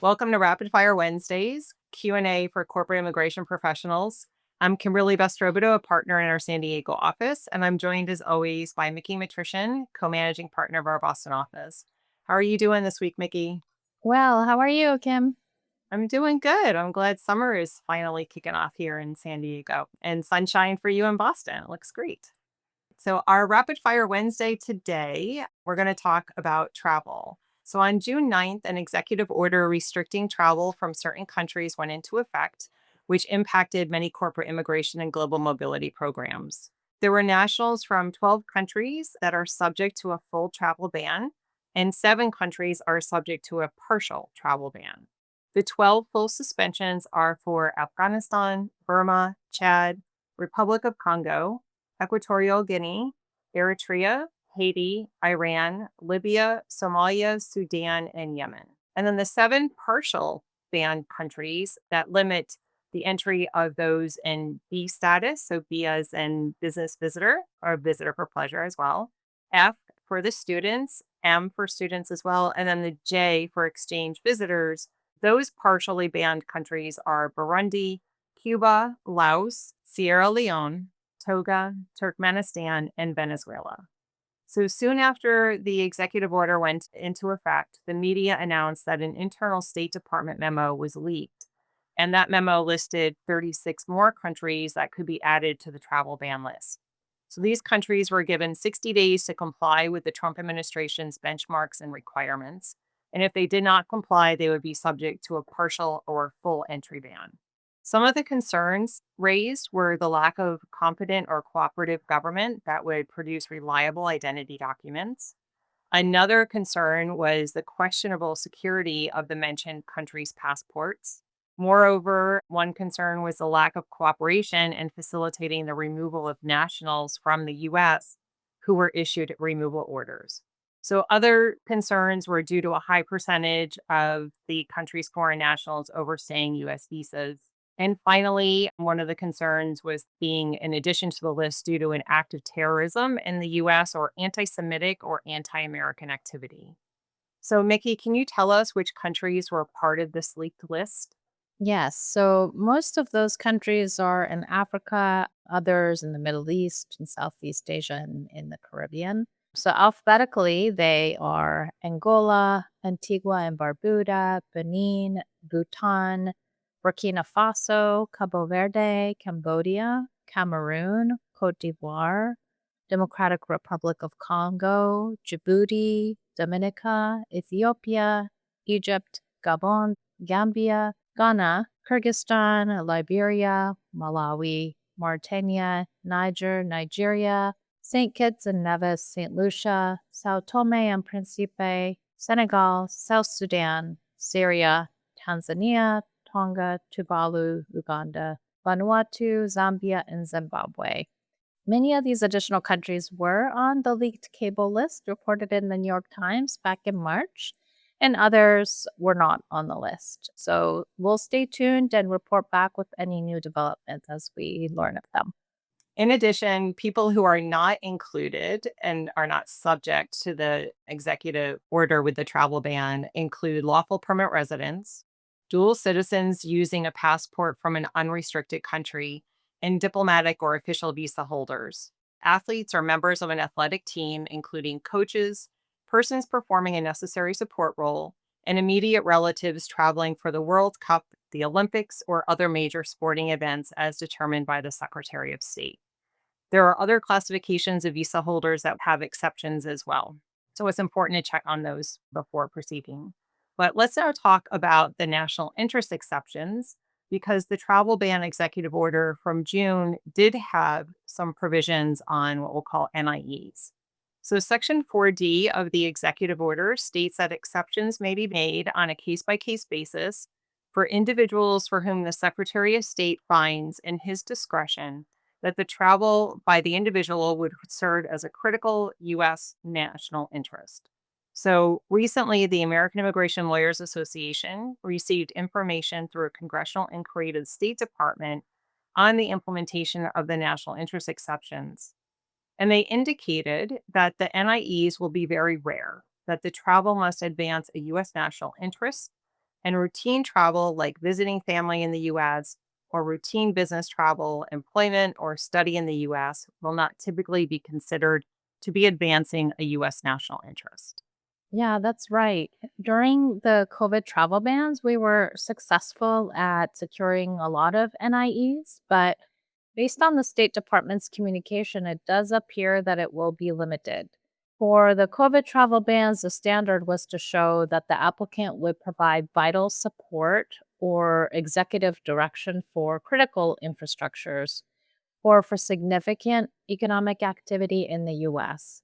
Welcome to Rapid Fire Wednesdays, Q&A for corporate immigration professionals. I'm Kimberley Robidoux, a partner in our San Diego office, and I'm joined as always by Miki Matrician, co-managing partner of our Boston office. How are you doing this week, Miki? Well, how are you, Kim? I'm doing good. I'm glad summer is finally kicking off here in San Diego and sunshine for you in Boston. It looks great. So, our Rapid Fire Wednesday today, we're going to talk about travel. So, on June 9th, an executive order restricting travel from certain countries went into effect, which impacted many corporate immigration and global mobility programs. There were nationals from 12 countries that are subject to a full travel ban, and 7 countries are subject to a partial travel ban. The 12 full suspensions are for Afghanistan, Burma, Chad, Republic of Congo, Equatorial Guinea, Eritrea, Haiti, Iran, Libya, Somalia, Sudan, and Yemen. And then the 7 partial banned countries that limit the entry of those in B status, so B as in business visitor or visitor for pleasure as well, F for the students, M for students as well, and then the J for exchange visitors. Those partially banned countries are Burundi, Cuba, Laos, Sierra Leone, Togo, Turkmenistan, and Venezuela. So soon after the executive order went into effect, the media announced that an internal State Department memo was leaked. And that memo listed 36 more countries that could be added to the travel ban list. So these countries were given 60 days to comply with the Trump administration's benchmarks and requirements. And if they did not comply, they would be subject to a partial or full entry ban. Some of the concerns raised were the lack of competent or cooperative government that would produce reliable identity documents. Another concern was the questionable security of the mentioned countries' passports. Moreover, one concern was the lack of cooperation in facilitating the removal of nationals from the US who were issued removal orders. So, other concerns were due to a high percentage of the country's foreign nationals overstaying US visas. And finally, one of the concerns was being in addition to the list due to an act of terrorism in the US or anti Semitic or anti American activity. So, Mickey, can you tell us which countries were part of this leaked list? Yes, so most of those countries are in Africa, others in the Middle East and Southeast Asia and in the Caribbean. So alphabetically, they are Angola, Antigua and Barbuda, Benin, Bhutan, Burkina Faso, Cabo Verde, Cambodia, Cameroon, Cote d'Ivoire, Democratic Republic of Congo, Djibouti, Dominica, Ethiopia, Egypt, Gabon, Gambia, Ghana, Kyrgyzstan, Liberia, Malawi, Mauritania, Niger, Nigeria, St. Kitts and Nevis, St. Lucia, Sao Tome and Principe, Senegal, South Sudan, Syria, Tanzania, Tonga, Tuvalu, Uganda, Vanuatu, Zambia, and Zimbabwe. Many of these additional countries were on the leaked cable list reported in the New York Times back in March, and others were not on the list. So we'll stay tuned and report back with any new developments as we learn of them. In addition, people who are not included and are not subject to the executive order with the travel ban include lawful permanent residents, dual citizens using a passport from an unrestricted country, and diplomatic or official visa holders. Athletes or members of an athletic team, including coaches, persons performing a necessary support role, and immediate relatives traveling for the World Cup, the Olympics, or other major sporting events as determined by the Secretary of State. There are other classifications of visa holders that have exceptions as well. So it's important to check on those before proceeding. But let's now talk about the national interest exceptions because the travel ban executive order from June did have some provisions on what we'll call NIEs. So, Section 4D of the executive order states that exceptions may be made on a case by case basis for individuals for whom the Secretary of State finds in his discretion that the travel by the individual would serve as a critical U.S. national interest. So recently, the American Immigration Lawyers Association received information through a congressional inquiry to the State Department on the implementation of the national interest exceptions. And they indicated that the NIEs will be very rare, that the travel must advance a U.S. national interest, And routine travel, like visiting family in the US, or routine business travel, employment, or study in the US, will not typically be considered to be advancing a US national interest. Yeah, that's right. During the COVID travel bans, we were successful at securing a lot of NIEs, but based on the State Department's communication, it does appear that it will be limited. For the COVID travel bans, the standard was to show that the applicant would provide vital support or executive direction for critical infrastructures or for significant economic activity in the US.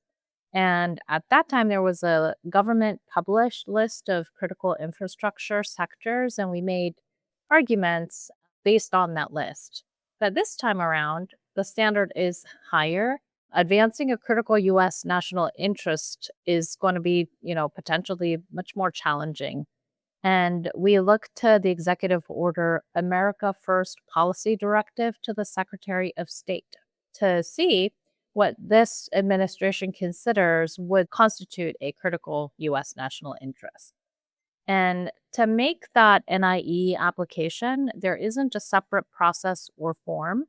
And at that time, there was a government published list of critical infrastructure sectors, and we made arguments based on that list. But this time around, the standard is higher. Advancing a critical US national interest is going to be, potentially much more challenging. And we look to the executive order America First policy directive to the Secretary of State to see what this administration considers would constitute a critical US national interest. And to make that NIE application, there isn't a separate process or form.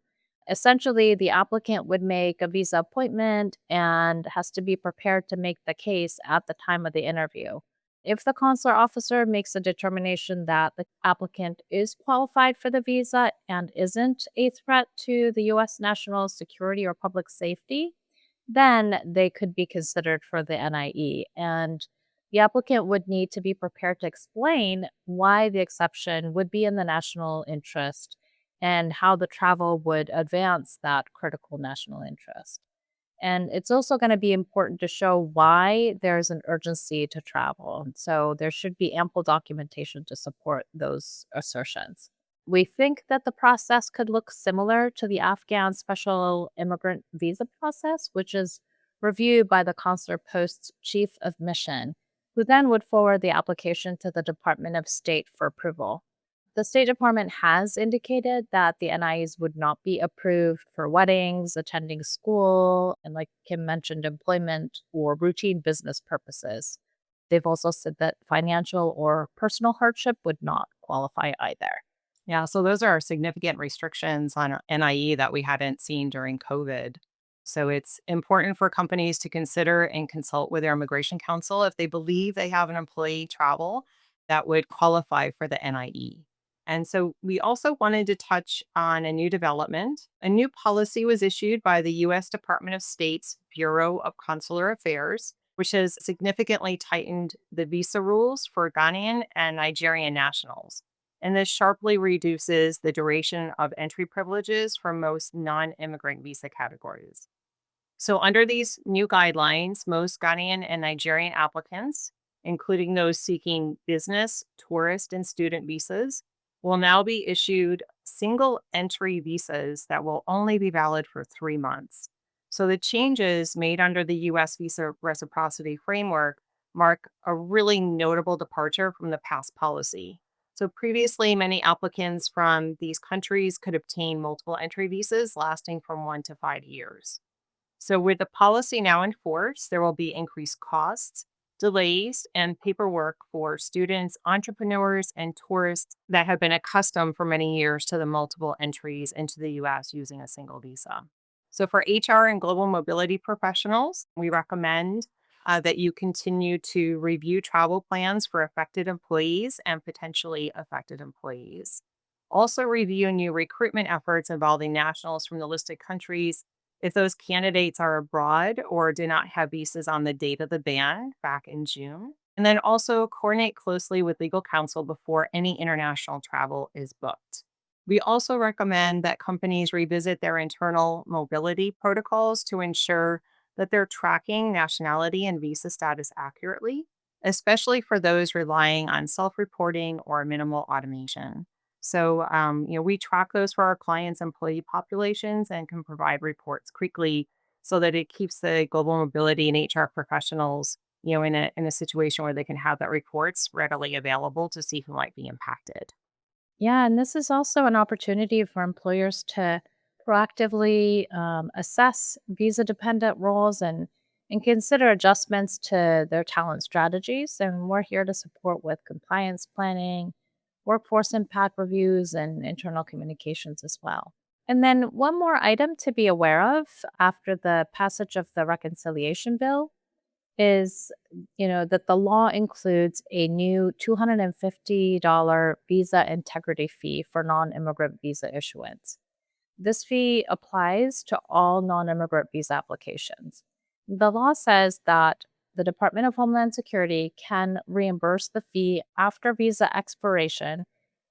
Essentially, the applicant would make a visa appointment and has to be prepared to make the case at the time of the interview. If the consular officer makes a determination that the applicant is qualified for the visa and isn't a threat to the US national security or public safety, then they could be considered for the NIE. And the applicant would need to be prepared to explain why the exception would be in the national interest and how the travel would advance that critical national interest. And it's also going to be important to show why there's an urgency to travel. So there should be ample documentation to support those assertions. We think that the process could look similar to the Afghan special immigrant visa process, which is reviewed by the consular post's chief of mission, who then would forward the application to the Department of State for approval. The State Department has indicated that the NIEs would not be approved for weddings, attending school, and like Kim mentioned, employment or routine business purposes. They've also said that financial or personal hardship would not qualify either. Yeah, so those are significant restrictions on NIE that we hadn't seen during COVID. So it's important for companies to consider and consult with their immigration counsel if they believe they have an employee travel that would qualify for the NIE. And so we also wanted to touch on a new development. A new policy was issued by the US Department of State's Bureau of Consular Affairs, which has significantly tightened the visa rules for Ghanaian and Nigerian nationals. And this sharply reduces the duration of entry privileges for most non immigrant visa categories. So, under these new guidelines, most Ghanaian and Nigerian applicants, including those seeking business, tourist, and student visas, will now be issued single entry visas that will only be valid for 3 months. So, the changes made under the US visa reciprocity framework mark a really notable departure from the past policy. So, previously, many applicants from these countries could obtain multiple entry visas lasting from 1 to 5 years. So, with the policy now in force, there will be increased costs, delays, and paperwork for students, entrepreneurs, and tourists that have been accustomed for many years to the multiple entries into the US using a single visa. So, for HR and global mobility professionals, we recommend that you continue to review travel plans for affected employees and potentially affected employees. Also, review new recruitment efforts involving nationals from the listed countries if those candidates are abroad or do not have visas on the date of the ban back in June. And then also coordinate closely with legal counsel before any international travel is booked. We also recommend that companies revisit their internal mobility protocols to ensure that they're tracking nationality and visa status accurately, especially for those relying on self reporting or minimal automation. So, we track those for our clients' employee populations and can provide reports quickly so that it keeps the global mobility and HR professionals, in a situation where they can have that reports readily available to see who might be impacted. Yeah, and this is also an opportunity for employers to proactively assess visa dependent roles and consider adjustments to their talent strategies. And we're here to support with compliance planning, workforce impact reviews, and internal communications as well. And then one more item to be aware of after the passage of the reconciliation bill is, that the law includes a new $250 visa integrity fee for non-immigrant visa issuance. This fee applies to all non-immigrant visa applications. The law says that the Department of Homeland Security can reimburse the fee after visa expiration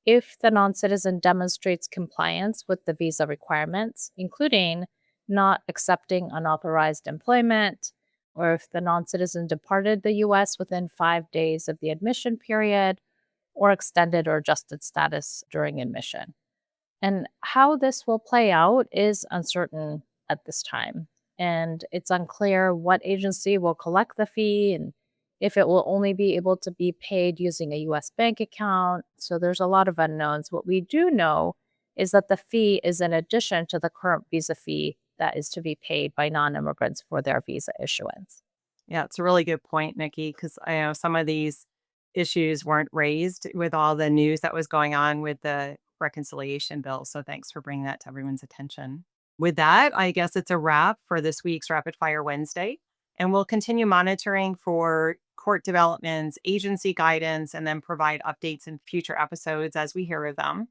if the non citizen demonstrates compliance with the visa requirements, including not accepting unauthorized employment, or if the non citizen departed the US within 5 days of the admission period, or extended or adjusted status during admission. And how this will play out is uncertain at this time. And it's unclear what agency will collect the fee and if it will only be able to be paid using a US bank account. So there's a lot of unknowns. What we do know is that the fee is in addition to the current visa fee that is to be paid by non immigrants for their visa issuance. Yeah, it's a really good point, Nikki, because I know some of these issues weren't raised with all the news that was going on with the reconciliation bill. So thanks for bringing that to everyone's attention. With that, I guess it's a wrap for this week's Rapid Fire Wednesday. And we'll continue monitoring for court developments, agency guidance, and then provide updates in future episodes as we hear of them.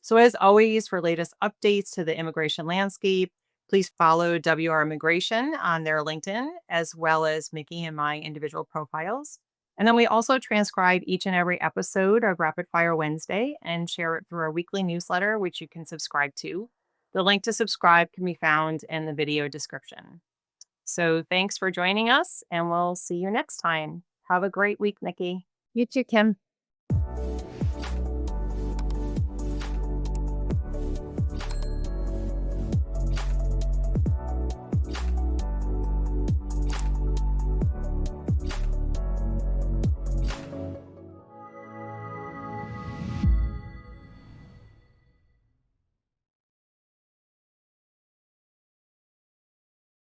So, as always, for latest updates to the immigration landscape, please follow WR Immigration on their LinkedIn, as well as Mickey and my individual profiles. And then we also transcribe each and every episode of Rapid Fire Wednesday and share it through our weekly newsletter, which you can subscribe to. The link to subscribe can be found in the video description. So, thanks for joining us, and we'll see you next time. Have a great week, Nikki. You too, Kim.